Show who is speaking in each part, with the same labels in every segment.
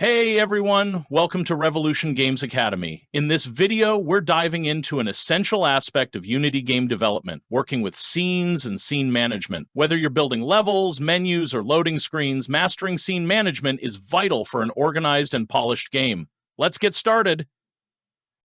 Speaker 1: Hey everyone, welcome to Revolution Games Academy. In this video, we're diving into an essential aspect of Unity game development, working with scenes and scene management. Whether you're building levels, menus, or loading screens, mastering scene management is vital for an organized and polished game. Let's get started.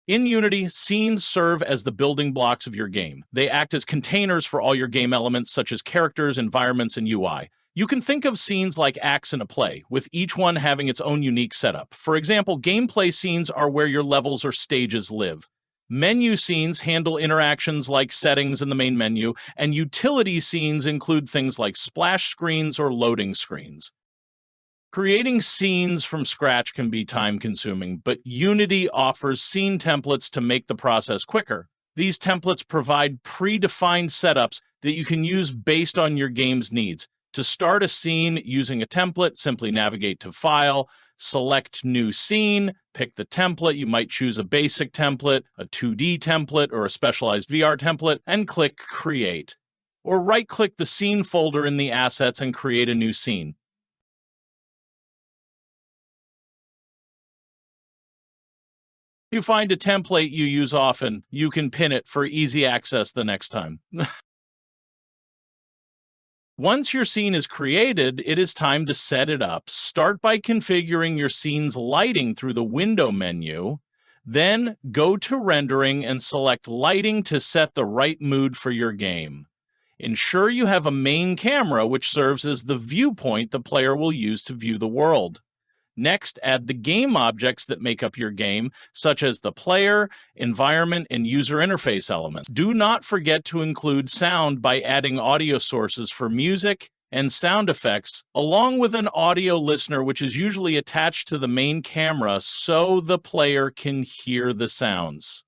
Speaker 1: In Unity, scenes serve as the building blocks of your game. They act as containers for all your game elements, such as characters, environments, and UI. You can think of scenes like acts in a play, with each one having its own unique setup. For example, gameplay scenes are where your levels or stages live. Menu scenes handle interactions like settings in the main menu, and utility scenes include things like splash screens or loading screens. Creating scenes from scratch can be time-consuming, but Unity offers scene templates to make the process quicker. These templates provide predefined setups that you can use based on your game's needs. To start a scene using a template, simply navigate to File, select New Scene, pick the template. You might choose a basic template, a 2D template, or a specialized VR template, and click Create. Or right-click the scene folder in the assets and create a new scene. You find a template you use often, you can pin it for easy access the next time. Once your scene is created, it is time to set it up. Start by configuring your scene's lighting through the window menu. Then go to rendering and select lighting to set the right mood for your game. Ensure you have a main camera which serves as the viewpoint the player will use to view the world. Next, add the game objects that make up your game, such as the player, environment, and user interface elements. Do not forget to include sound by adding audio sources for music and sound effects, along with an audio listener, which is usually attached to the main camera so the player can hear the sounds.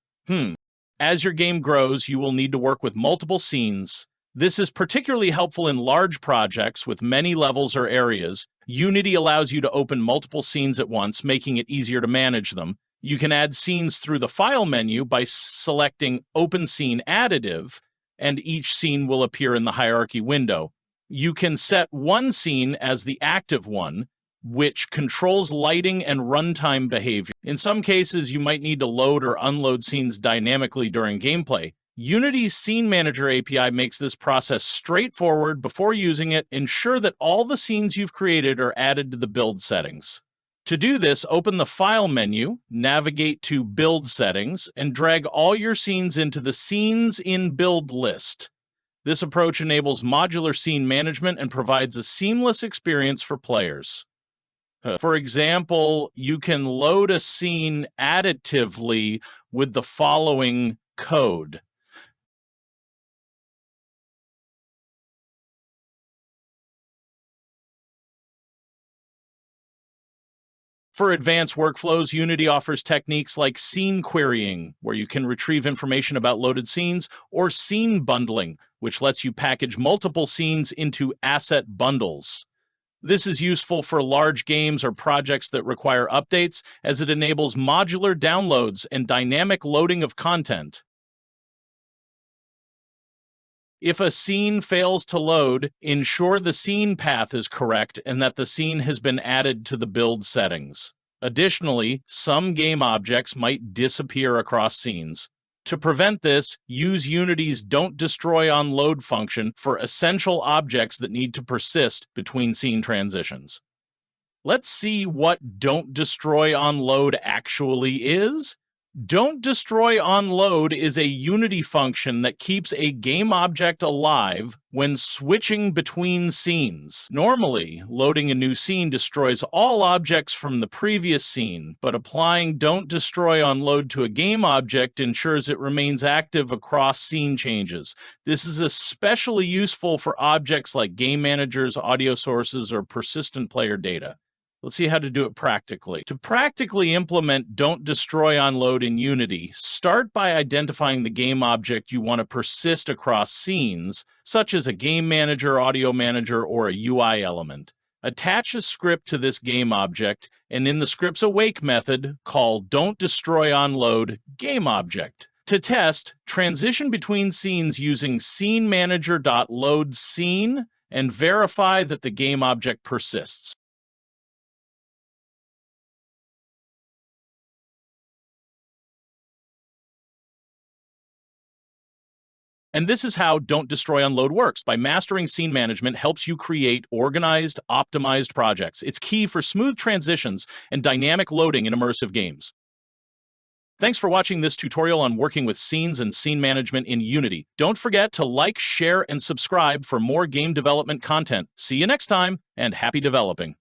Speaker 1: As your game grows, you will need to work with multiple scenes. This is particularly helpful in large projects with many levels or areas. Unity allows you to open multiple scenes at once, making it easier to manage them. You can add scenes through the File menu by selecting Open Scene Additive, and each scene will appear in the hierarchy window. You can set one scene as the active one, which controls lighting and runtime behavior. In some cases, you might need to load or unload scenes dynamically during gameplay. Unity's Scene Manager API makes this process straightforward. Before using it, ensure that all the scenes you've created are added to the build settings. To do this, open the File menu, navigate to Build Settings, and drag all your scenes into the Scenes in Build list. This approach enables modular scene management and provides a seamless experience for players. For example, you can load a scene additively with the following code. For advanced workflows, Unity offers techniques like scene querying, where you can retrieve information about loaded scenes, or scene bundling, which lets you package multiple scenes into asset bundles. This is useful for large games or projects that require updates, as it enables modular downloads and dynamic loading of content. If a scene fails to load, ensure the scene path is correct and that the scene has been added to the build settings. Additionally, some game objects might disappear across scenes. To prevent this, use Unity's Don't Destroy on Load function for essential objects that need to persist between scene transitions. Let's see what Don't Destroy on Load actually is. Don't Destroy on Load is a Unity function that keeps a game object alive when switching between scenes. Normally, loading a new scene destroys all objects from the previous scene, but applying Don't Destroy on Load to a game object ensures it remains active across scene changes. This is especially useful for objects like game managers, audio sources, or persistent player data. Let's see how to do it practically. To practically implement Don't Destroy on Load in Unity, start by identifying the game object you want to persist across scenes, such as a game manager, audio manager, or a UI element. Attach a script to this game object, and in the script's awake method, call Don't Destroy on Load game object. To test, transition between scenes using scenemanager.loadScene and verify that the game object persists. And this is how Don't Destroy Unload works. By mastering scene management helps you create organized, optimized projects. It's key for smooth transitions and dynamic loading in immersive games. Thanks for watching this tutorial on working with scenes and scene management in Unity. Don't forget to like, share, and subscribe for more game development content. See you next time, and happy developing.